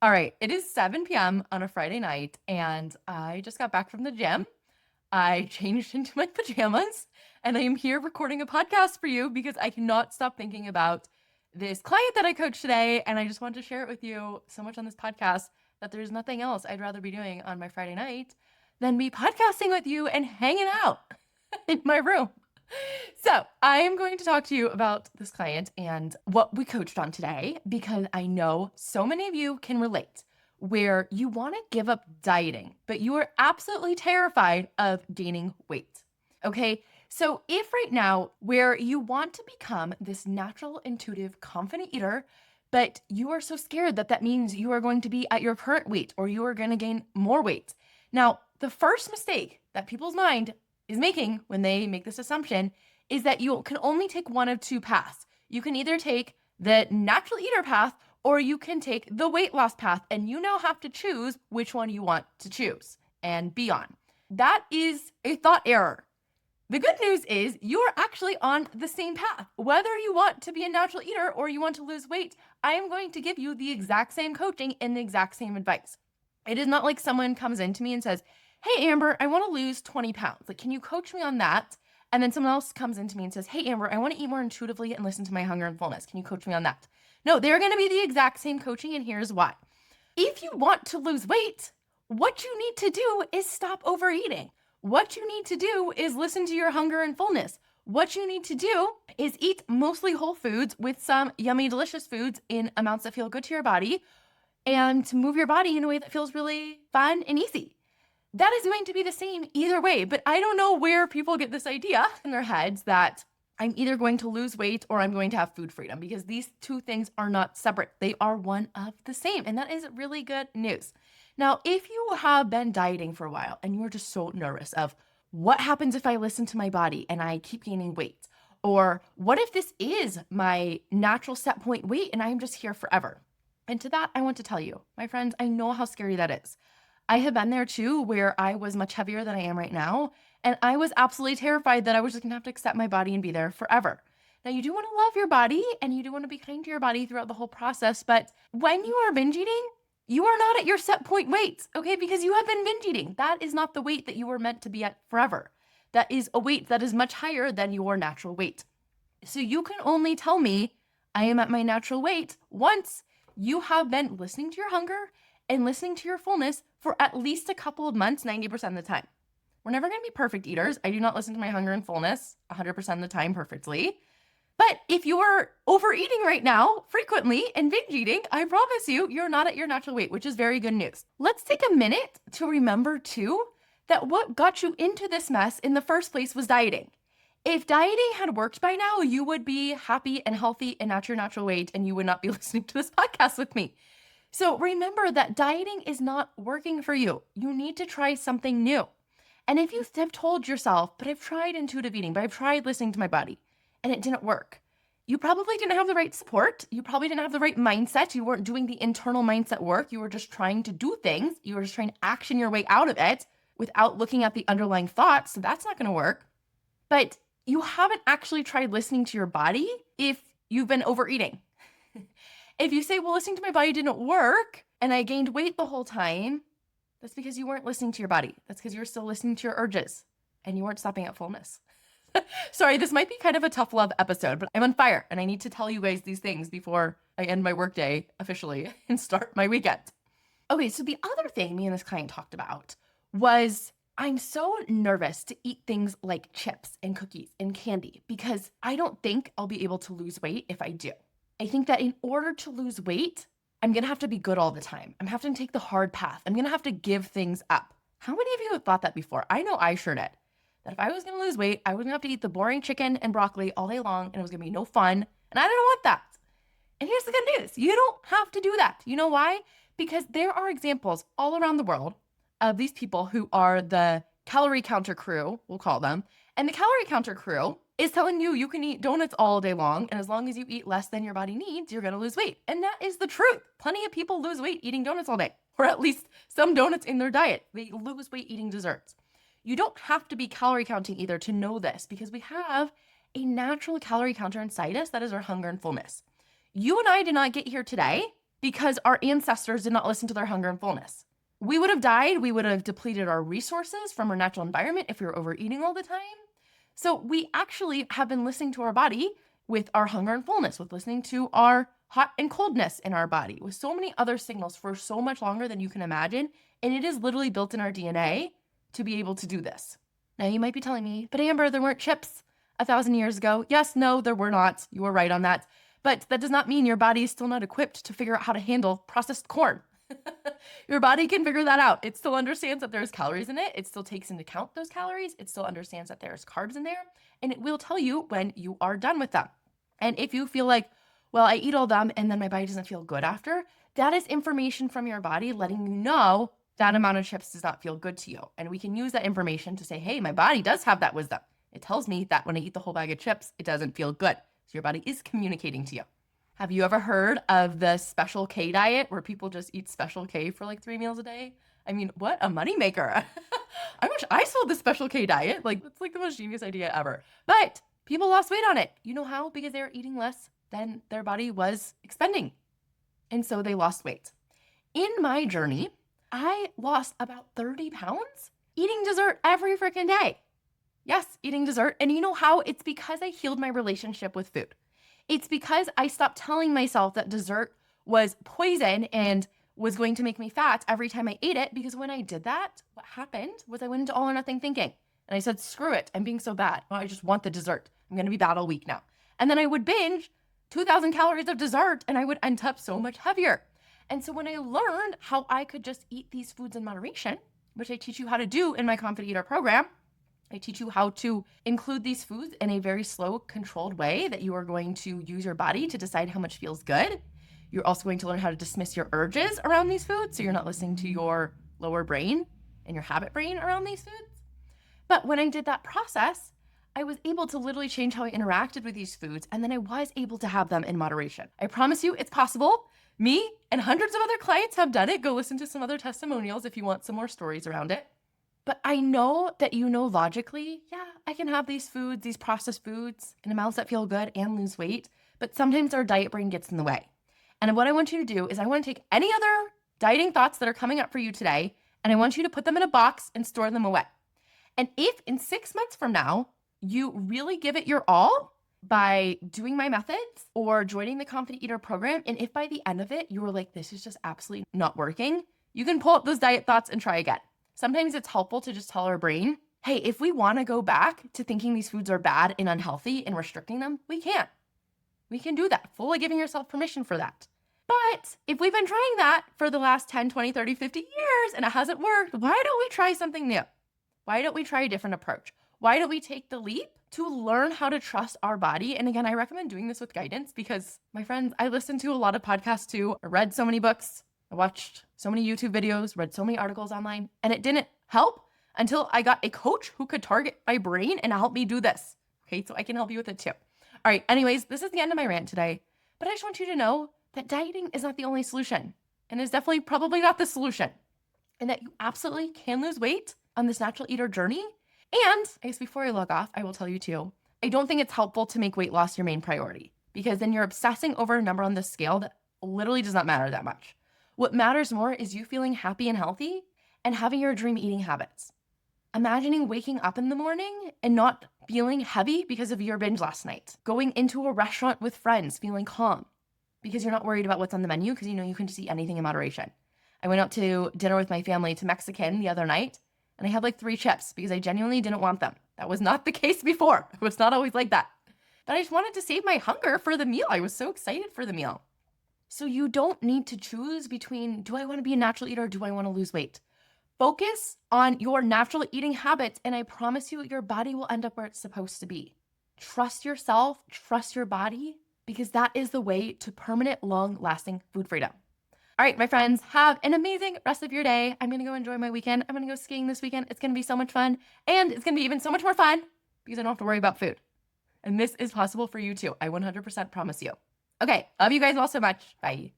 All right, it is 7 p.m. on a Friday night, and I just got back from the gym. I changed into my pajamas, and I am here recording a podcast for you because I cannot stop thinking about this client that I coached today, and I just wanted to share it with you so much on this podcast that there's nothing else I'd rather be doing on my Friday night than be podcasting with you and hanging out in my room. So, I am going to talk to you about this client and what we coached on today because I know so many of you can relate where you want to give up dieting, but you are absolutely terrified of gaining weight. Okay. So, if right now, where you want to become this natural, intuitive, confident eater, but you are so scared that that means you are going to be at your current weight or you are going to gain more weight. Now, the first mistake that people's mind is making when they make this assumption is that you can only take one of two paths. You can either take the natural eater path or you can take the weight loss path, and you now have to choose which one you want to choose and be on. That is a thought error. The good news is you are actually on the same path. Whether you want to be a natural eater or you want to lose weight, I am going to give you the exact same coaching and the exact same advice. It is not like someone comes into me and says, "Hey, Amber, I want to lose 20 pounds. Like, can you coach me on that?" And then someone else comes into me and says, "Hey, Amber, I want to eat more intuitively and listen to my hunger and fullness. Can you coach me on that?" No, they're going to be the exact same coaching, and here's why. If you want to lose weight, what you need to do is stop overeating. What you need to do is listen to your hunger and fullness. What you need to do is eat mostly whole foods with some yummy, delicious foods in amounts that feel good to your body and to move your body in a way that feels really fun and easy. That is going to be the same either way, but I don't know where people get this idea in their heads that I'm either going to lose weight or I'm going to have food freedom, because these two things are not separate. They are one of the same, and that is really good news. Now, if you have been dieting for a while and you're just so nervous of what happens if I listen to my body and I keep gaining weight, or what if this is my natural set point weight and I'm just here forever? And to that, I want to tell you, my friends, I know how scary that is. I have been there too, where I was much heavier than I am right now. And I was absolutely terrified that I was just gonna have to accept my body and be there forever. Now, you do wanna love your body and you do wanna be kind to your body throughout the whole process. But when you are binge eating, you are not at your set point weight, okay? Because you have been binge eating. That is not the weight that you were meant to be at forever. That is a weight that is much higher than your natural weight. So you can only tell me I am at my natural weight once you have been listening to your hunger and listening to your fullness for at least a couple of months, 90% of the time. We're never going to be perfect eaters. I do not listen to my hunger and fullness 100% of the time perfectly. But if you are overeating right now frequently and binge eating, I promise you, you're not at your natural weight, which is very good news. Let's take a minute to remember too that what got you into this mess in the first place was dieting. If dieting had worked by now, you would be happy and healthy and at your natural weight, and you would not be listening to this podcast with me. So remember that dieting is not working for you. You need to try something new. And if you have told yourself, but I've tried intuitive eating, but I've tried listening to my body and it didn't work, you probably didn't have the right support. You probably didn't have the right mindset. You weren't doing the internal mindset work. You were just trying to do things. You were just trying to action your way out of it without looking at the underlying thoughts. So that's not going to work. But you haven't actually tried listening to your body if you've been overeating. If you say, well, listening to my body didn't work and I gained weight the whole time, that's because you weren't listening to your body. That's because you were still listening to your urges and you weren't stopping at fullness. Sorry, this might be kind of a tough love episode, but I'm on fire and I need to tell you guys these things before I end my workday officially and start my weekend. Okay, so the other thing me and this client talked about was I'm so nervous to eat things like chips and cookies and candy because I don't think I'll be able to lose weight if I do. I think that in order to lose weight, I'm going to have to be good all the time. I'm having to take the hard path. I'm going to have to give things up. How many of you have thought that before? I know I sure did. That if I was going to lose weight, I was going to have to eat the boring chicken and broccoli all day long, and it was going to be no fun. And I didn't want that. And here's the good news. You don't have to do that. You know why? Because there are examples all around the world of these people who are the calorie counter crew, we'll call them. And the calorie counter crew is telling you you can eat donuts all day long, and as long as you eat less than your body needs, you're going to lose weight. And that is the truth. Plenty of people lose weight eating donuts all day, or at least some donuts in their diet. They lose weight eating desserts. You don't have to be calorie counting either to know this, because we have a natural calorie counter inside us that is our hunger and fullness. You and I did not get here today because our ancestors did not listen to their hunger and fullness. We would have died. We would have depleted our resources from our natural environment if we were overeating all the time. So we actually have been listening to our body with our hunger and fullness, with listening to our hot and coldness in our body, with so many other signals for so much longer than you can imagine. And it is literally built in our DNA to be able to do this. Now you might be telling me, but Amber, there weren't chips 1,000 years ago. Yes, no, there were not. You were right on that. But that does not mean your body is still not equipped to figure out how to handle processed corn. Your body can figure that out. It still understands that there's calories in it. It still takes into account those calories. It still understands that there's carbs in there. And it will tell you when you are done with them. And if you feel like, well, I eat all them and then my body doesn't feel good after, that is information from your body letting you know that amount of chips does not feel good to you. And we can use that information to say, hey, my body does have that wisdom. It tells me that when I eat the whole bag of chips, it doesn't feel good. So your body is communicating to you. Have you ever heard of the Special K diet where people just eat Special K for like 3 meals a day? I mean, what a moneymaker. I wish I sold the Special K diet. Like, it's like the most genius idea ever. But people lost weight on it. You know how? Because they were eating less than their body was expending. And so they lost weight. In my journey, I lost about 30 pounds eating dessert every freaking day. Yes, eating dessert. And you know how? It's because I healed my relationship with food. It's because I stopped telling myself that dessert was poison and was going to make me fat every time I ate it, because when I did that, what happened was I went into all or nothing thinking. And I said, screw it, I'm being so bad. Oh, I just want the dessert. I'm going to be bad all week now. And then I would binge 2,000 calories of dessert and I would end up so much heavier. And so when I learned how I could just eat these foods in moderation, which I teach you how to do in my Confident Eater program, I teach you how to include these foods in a very slow, controlled way that you are going to use your body to decide how much feels good. You're also going to learn how to dismiss your urges around these foods, so you're not listening to your lower brain and your habit brain around these foods. But when I did that process, I was able to literally change how I interacted with these foods, and then I was able to have them in moderation. I promise you it's possible. Me and hundreds of other clients have done it. Go listen to some other testimonials if you want some more stories around it. But I know that you know logically, yeah, I can have these foods, these processed foods in amounts that feel good and lose weight, but sometimes our diet brain gets in the way. And what I want you to do is I want to take any other dieting thoughts that are coming up for you today, and I want you to put them in a box and store them away. And if in 6 months from now, you really give it your all by doing my methods or joining the Confident Eater program, and if by the end of it, you were like, this is just absolutely not working, you can pull up those diet thoughts and try again. Sometimes it's helpful to just tell our brain, hey, if we want to go back to thinking these foods are bad and unhealthy and restricting them, we can. We can do that, fully giving yourself permission for that. But if we've been trying that for the last 10, 20, 30, 50 years and it hasn't worked, why don't we try something new? Why don't we try a different approach? Why don't we take the leap to learn how to trust our body? And again, I recommend doing this with guidance because, my friends, I listened to a lot of podcasts too. I read so many books. I watched so many YouTube videos, read so many articles online, and it didn't help until I got a coach who could target my brain and help me do this. Okay, so I can help you with it too. All right, anyways, this is the end of my rant today, but I just want you to know that dieting is not the only solution, and is definitely probably not the solution, and that you absolutely can lose weight on this natural eater journey. And I guess before I log off, I will tell you too, I don't think it's helpful to make weight loss your main priority, because then you're obsessing over a number on the scale that literally does not matter that much. What matters more is you feeling happy and healthy and having your dream eating habits. Imagining waking up in the morning and not feeling heavy because of your binge last night. Going into a restaurant with friends feeling calm because you're not worried about what's on the menu because you know you can just eat anything in moderation. I went out to dinner with my family to Mexican the other night and I had like 3 chips because I genuinely didn't want them. That was not the case before. It was not always like that. But I just wanted to save my hunger for the meal. I was so excited for the meal. So you don't need to choose between, do I want to be a natural eater or do I want to lose weight? Focus on your natural eating habits, and I promise you, your body will end up where it's supposed to be. Trust yourself, trust your body, because that is the way to permanent, long-lasting food freedom. All right, my friends, have an amazing rest of your day. I'm going to go enjoy my weekend. I'm going to go skiing this weekend. It's going to be so much fun, and it's going to be even so much more fun because I don't have to worry about food. And this is possible for you too. I 100% promise you. Okay, love you guys all so much. Bye.